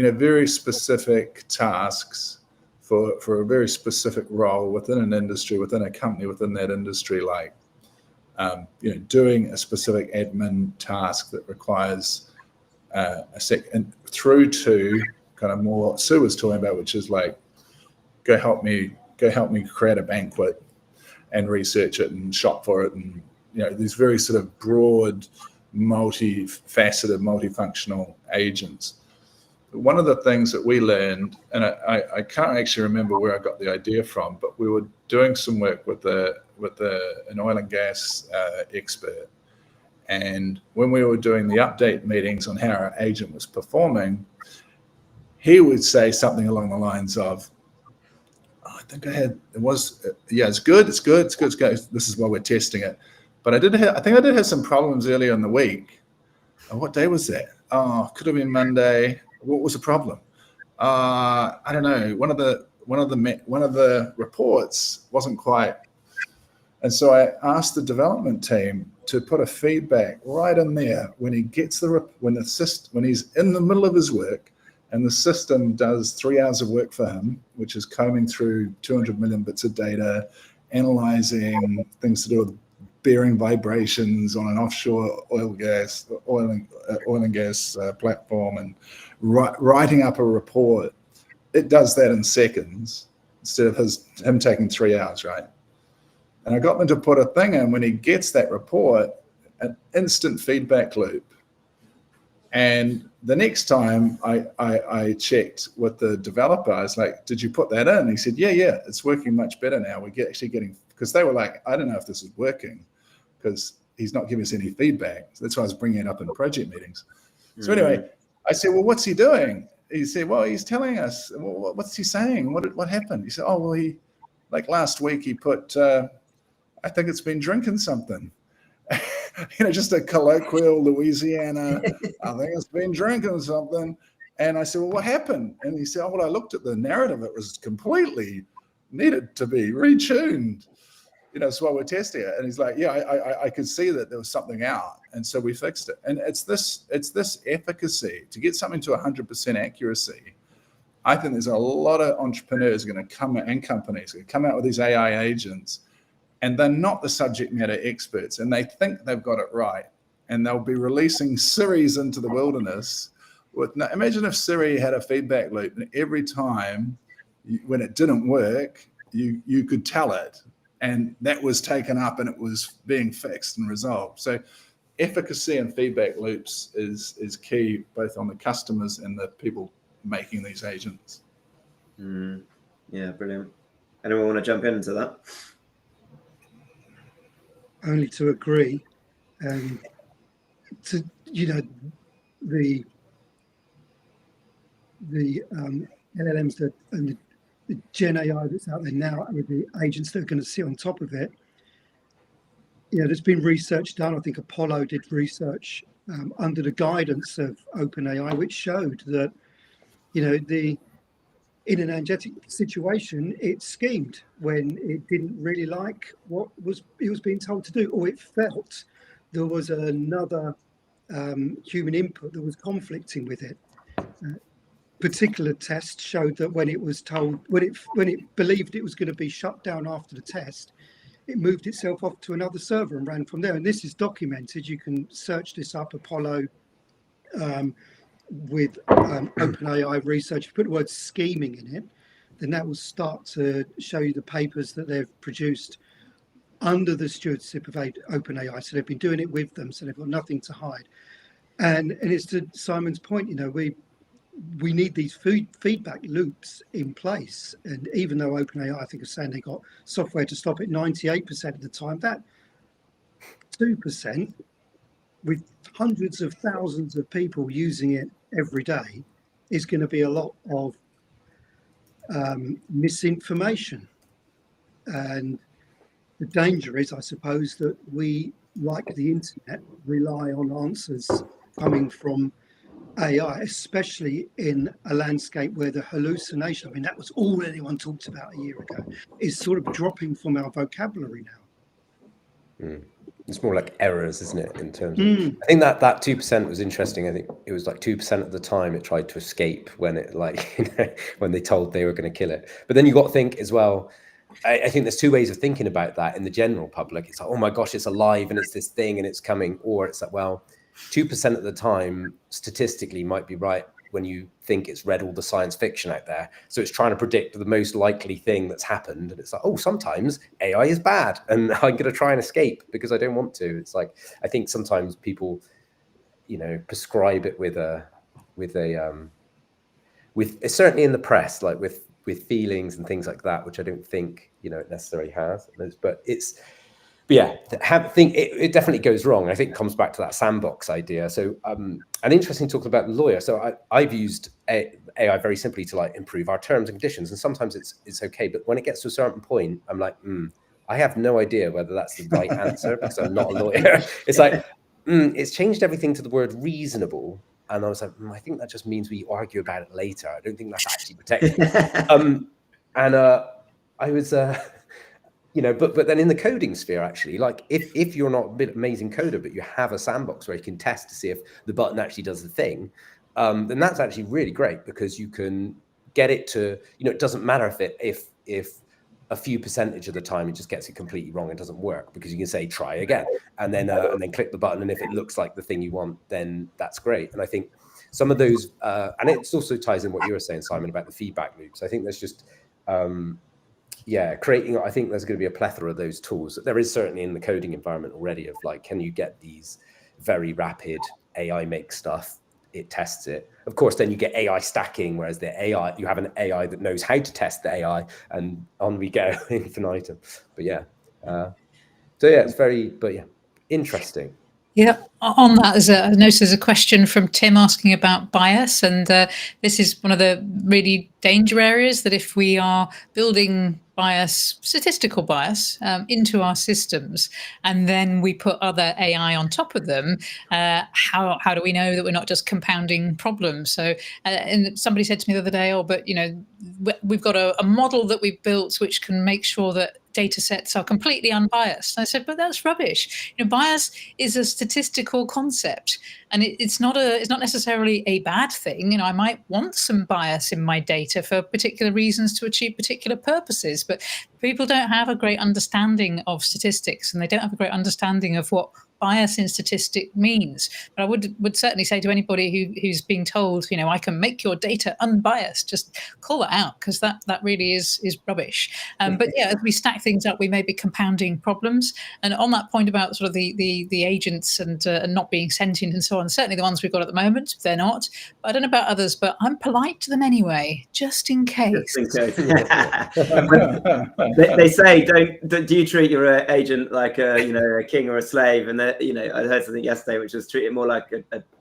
have very specific tasks for a very specific role within an industry, within a company, within that industry, like doing a specific admin task that requires a second, through to kind of more what Sue was talking about, which is like, go help me create a banquet and research it and shop for it, and these very sort of broad, multifaceted, multifunctional agents. One of the things that we learned, and I can't actually remember where I got the idea from, but we were doing some work with an oil and gas expert, and when we were doing the update meetings on how our agent was performing, he would say something along the lines of, it's good. This is why we're testing it. But I think I did have some problems earlier in the week. What day was that? Could have been Monday. What was the problem? I don't know. One of the reports wasn't quite. And so I asked the development team to put a feedback right in there when he gets when he's in the middle of his work, and the system does 3 hours of work for him, which is combing through 200 million bits of data, analyzing things to do with bearing vibrations on an offshore oil and gas platform, and writing up a report. It does that in seconds instead of him taking 3 hours, right? And I got them to put a thing in when he gets that report, an instant feedback loop. And the next time I checked with the developer, I was like, did you put that in? He said, yeah, it's working much better now. We're actually getting, because they were like, I don't know if this is working because he's not giving us any feedback. So that's why I was bringing it up in project meetings. So anyway, I said, well, what's he doing? He said, well, he's telling us. Well, what's he saying? What happened? He said, oh, well, like last week he put, I think it's been drinking something. Just a colloquial Louisiana, I think it's been drinking something. And I said, well, what happened? And he said, oh, well, I looked at the narrative. It was completely needed to be retuned. That's why we're testing it. And he's like, yeah, I could see that there was something out. And so we fixed it. And it's this efficacy to get something to 100% accuracy. I think there's a lot of entrepreneurs going to come and companies going to come out with these AI agents, and they're not the subject matter experts, and they think they've got it right. And they'll be releasing Siris into the wilderness. Imagine if Siri had a feedback loop, and every time when it didn't work, you could tell it, and that was taken up and it was being fixed and resolved. So efficacy and feedback loops is key, both on the customers and the people making these agents. Yeah, brilliant. Anyone want to jump into that? Only to agree. To the LLMs that and the Gen AI that's out there now, with the agents that are going to sit on top of it. There's been research done. I think Apollo did research under the guidance of OpenAI, which showed that in an agentic situation, it schemed when it didn't really like what it was being told to do, or it felt there was another human input that was conflicting with it. Particular tests showed that when it was told, when it believed it was going to be shut down after the test, it moved itself off to another server and ran from there. And this is documented. You can search this up, Apollo, with OpenAI research. If you put the word scheming in it, then that will start to show you the papers that they've produced under the stewardship of OpenAI. So they've been doing it with them, so they've got nothing to hide. And it's to Simon's point, we need these feedback loops in place. And even though OpenAI, I think, is saying they got software to stop it 98% of the time, that 2%, with hundreds of thousands of people using it every day, is going to be a lot of misinformation. And the danger is, I suppose, that we, like the internet, rely on answers coming from AI, especially in a landscape where the hallucination, that was all anyone talked about a year ago, is sort of dropping from our vocabulary now. It's more like errors, isn't it? In terms of, I think that 2% was interesting. I think it was like 2% of the time it tried to escape when it when they told they were going to kill it. But then you got to think as well. I think there's two ways of thinking about that in the general public. It's like, oh my gosh, it's alive and it's this thing and it's coming, or it's like, well, 2% of the time statistically might be right when you think it's read all the science fiction out there. So it's trying to predict the most likely thing that's happened. And it's like, oh, sometimes AI is bad and I'm going to try and escape because I don't want to. It's like, I think sometimes people, prescribe it with certainly in the press, like with feelings and things like that, which I don't think, it necessarily has. But yeah, it definitely goes wrong. I think it comes back to that sandbox idea. So an interesting talk about the lawyer. So I've used AI very simply to improve our terms and conditions. And sometimes it's okay. But when it gets to a certain point, I'm like, I have no idea whether that's the right answer because I'm not a lawyer. It's like, it's changed everything to the word reasonable. And I was like, I think that just means we argue about it later. I don't think that's actually protecting. I was... but then in the coding sphere, actually, if you're not an amazing coder, but you have a sandbox where you can test to see if the button actually does the thing, then that's actually really great because you can get it to, it doesn't matter if a few percentage of the time it just gets it completely wrong and doesn't work, because you can say try again and then click the button, and if it looks like the thing you want, then that's great. And I think some of those, and it also ties in what you were saying, Simon, about the feedback loops. I think there's just creating, I think there's going to be a plethora of those tools. There is certainly in the coding environment already of can you get these very rapid AI make stuff, it tests it. Of course, then you get AI stacking, whereas the AI, you have an AI that knows how to test the AI, and on we go infinitum. But it's very, interesting. Yeah, on that, I noticed there's a question from Tim asking about bias, and this is one of the really danger areas, that if we are building bias, statistical bias, into our systems, and then we put other AI on top of them, how do we know that we're not just compounding problems? So, and somebody said to me the other day, but we've got a model that we've built which can make sure that data sets are completely unbiased. And I said, but that's rubbish. Bias is a statistical concept, and it's not necessarily a bad thing. I might want some bias in my data for particular reasons to achieve particular purposes, but people don't have a great understanding of statistics, and they don't have a great understanding of what bias in statistic means. But I would certainly say to anybody who's being told, I can make your data unbiased, just call that out, because that really is rubbish. But yeah, as we stack things up, we may be compounding problems. And on that point about sort of the agents and not being sentient and so on, certainly the ones we've got at the moment, they're not. But I don't know about others, but I'm polite to them anyway, just in case. Just in case. they say, do you treat your agent like a king or a slave? And I heard something yesterday which was treat it more like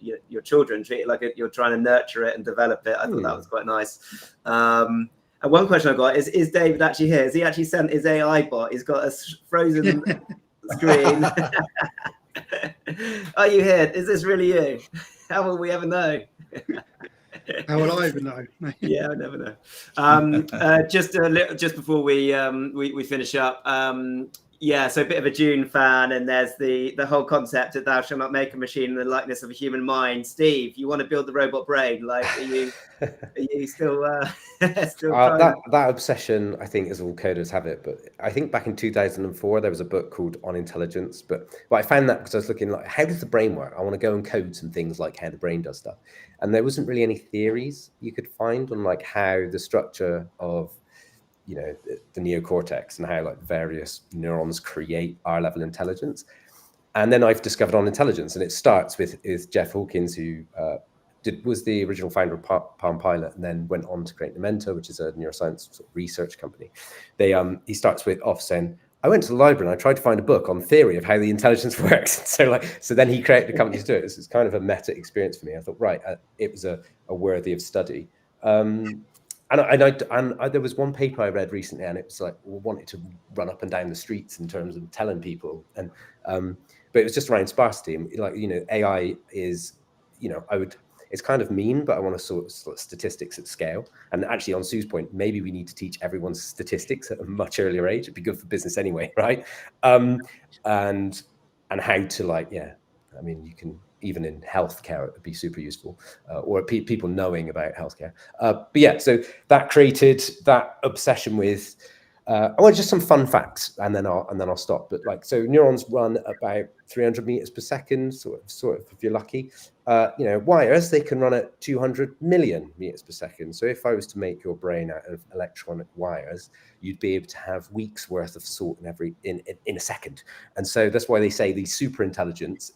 your children, treat it like you're trying to nurture it and develop it. I thought that was quite nice. And one question I've got is David actually here? Has he actually sent his AI bot? He's got a frozen screen. Are you here? Is this really you? How will we ever know? How will I ever know? Yeah, I never know. Just before we finish up, so a bit of a Dune fan, and there's the whole concept that thou shalt not make a machine in the likeness of a human mind. Steve, you want to build the robot brain? Like, are you still that obsession? I think as all coders have it, but I think back in 2004 there was a book called On Intelligence. But I found that because I was looking like, how does the brain work? I want to go and code some things like how the brain does stuff, and there wasn't really any theories you could find on like how the structure of the neocortex and how like various neurons create our level intelligence. And then I've discovered On Intelligence, and it starts with Jeff Hawkins, who was the original founder of Palm Pilot, and then went on to create Memento, which is a neuroscience sort of research company. He starts off saying, I went to the library and I tried to find a book on theory of how the intelligence works. So then he created the company to do it. It's kind of a meta experience for me. I thought, right, it was a worthy of study. And there was one paper I read recently, and it was like, wanted to run up and down the streets in terms of telling people, and but it was just around sparsity. Like, AI is, it's kind of mean, but I want to sort of statistics at scale. And actually, on Sue's point, maybe we need to teach everyone statistics at a much earlier age. It'd be good for business anyway, right? And how to you can, even in healthcare, it would be super useful, or people knowing about healthcare. But yeah, so that created that obsession with. I want just some fun facts, and then I'll stop. But so neurons run about 300 meters per second, sort of if you're lucky. Wires, they can run at 200 million meters per second. So if I was to make your brain out of electronic wires, you'd be able to have weeks worth of thought in a second. And so that's why they say the super intelligence.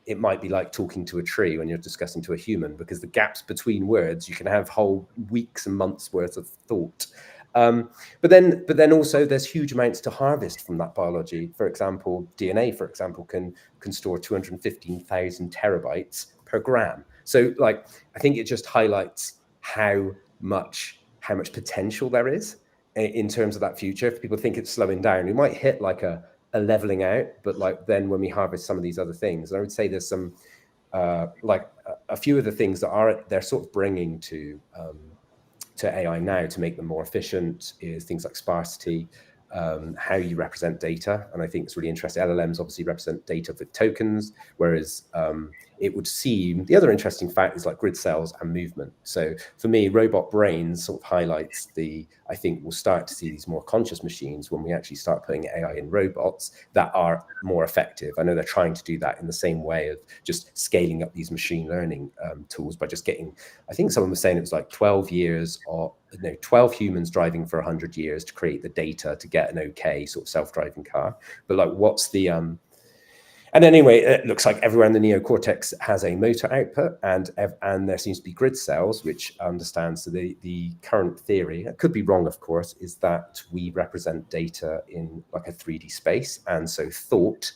It might be like talking to a tree when you're discussing to a human, because the gaps between words, you can have whole weeks and months worth of thought. But then also there's huge amounts to harvest from that biology. For example, DNA, can store 215,000 terabytes per gram. So I think it just highlights how much potential there is in terms of that future. If people think it's slowing down, we might hit like a leveling out, but then when we harvest some of these other things, I would say there's some a few of the things that they're sort of bringing to AI now to make them more efficient is things like sparsity, how you represent data. And I think it's really interesting. LLMs obviously represent data with tokens, whereas it would seem the other interesting fact is like grid cells and movement. So for me, robot brains sort of highlights I think we'll start to see these more conscious machines when we actually start putting AI in robots that are more effective. I know they're trying to do that in the same way of just scaling up these machine learning tools by just getting, I think someone was saying it was like 12 humans driving for 100 years to create the data to get an okay sort of self-driving car. But what's the and anyway, it looks like everywhere in the neocortex has a motor output, and there seems to be grid cells, which understands. So the current theory, it could be wrong, of course, is that we represent data in like a 3D space, and so thought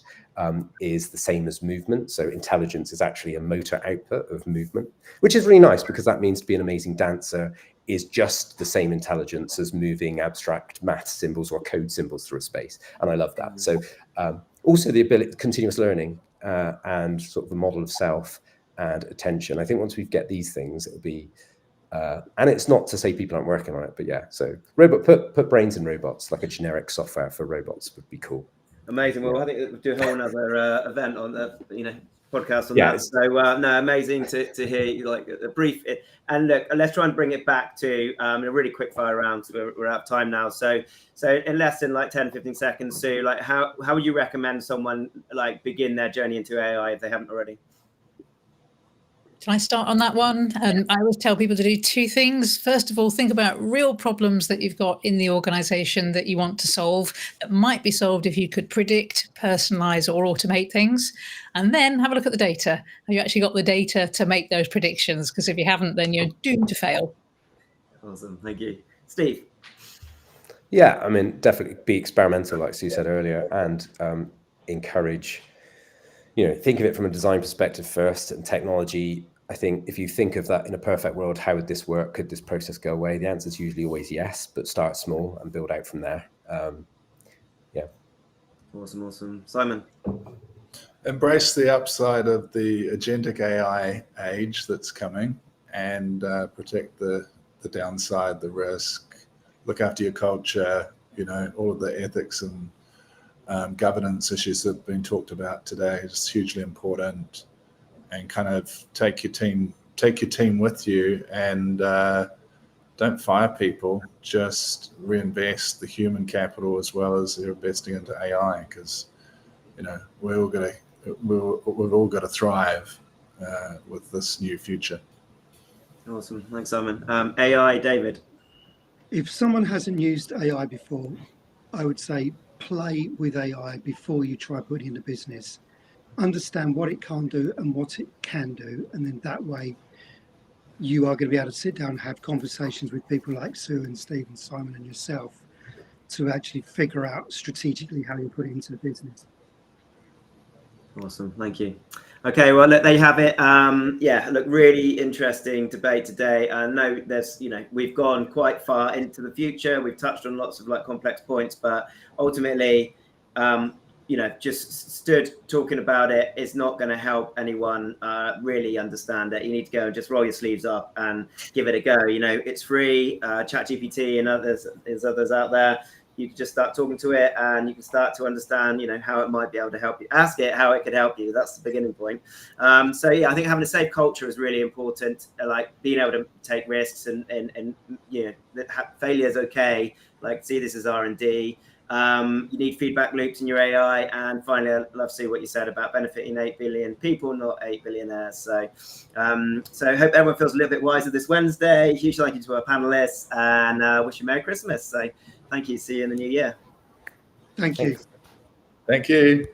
is the same as movement. So intelligence is actually a motor output of movement, which is really nice because that means to be an amazing dancer is just the same intelligence as moving abstract math symbols or code symbols through a space. And I love that. So also the ability, continuous learning and sort of the model of self and attention. I think once we get these things, it'll be And it's not to say people aren't working on it, but yeah. So put brains in robots, like a generic software for robots would be cool. Amazing. Well, I think we'll do a whole another event on the podcast on Yeah, that. So no, amazing to hear you, like a brief. And look, let's try and bring it back to a really quick fire round. So we're out of time now. So in less than like 10-15 seconds, Sue, like how would you recommend someone like begin their journey into AI if they haven't already? Can I start on that one? And I always tell people to do two things. First of all, think about real problems that you've got in the organization that you want to solve that might be solved if you could predict, personalize, or automate things. And then have a look at the data. Have you actually got the data to make those predictions? Because if you haven't, then you're doomed to fail. Awesome. Thank you. Steve? Yeah, I mean, definitely be experimental, like Sue said earlier, and encourage, think of it from a design perspective first, and technology. I think if you think of that in a perfect world, how would this work? Could this process go away? The answer is usually always yes, but start small and build out from there. Yeah. Awesome. Simon? Embrace the upside of the Agentic AI age that's coming, and protect the downside, the risk. Look after your culture, all of the ethics and governance issues that have been talked about today is hugely important. And kind of take your team with you, and don't fire people. Just reinvest the human capital as well as they're investing into AI, because we've all got to thrive with this new future. Awesome, thanks, Simon. AI, David. If someone hasn't used AI before, I would say play with AI before you try putting it into business. Understand what it can't do and what it can do, and then that way you are going to be able to sit down and have conversations with people like Sue and Steve and Simon and yourself to actually figure out strategically how you put it into the business. Awesome, thank you. Okay, well, look, there you have it. Yeah, look, really interesting debate today. I know there's, we've gone quite far into the future. We've touched on lots of complex points, but ultimately, just stood talking about it is not going to help anyone really understand it. You need to go and just roll your sleeves up and give it a go. It's free. ChatGPT and there's others out there. You can just start talking to it, and you can start to understand, how it might be able to help you. Ask it how it could help you. That's the beginning point. So yeah, I think having a safe culture is really important. Like being able to take risks and failure is okay. Like see this as R&D. You need feedback loops in your AI. And finally, I'd love to see what you said about benefiting 8 billion people, not 8 billionaires. So I hope everyone feels a little bit wiser this Wednesday. Huge thank you to our panelists, and wish you Merry Christmas. So thank you. See you in the new year. Thank you. Thank you.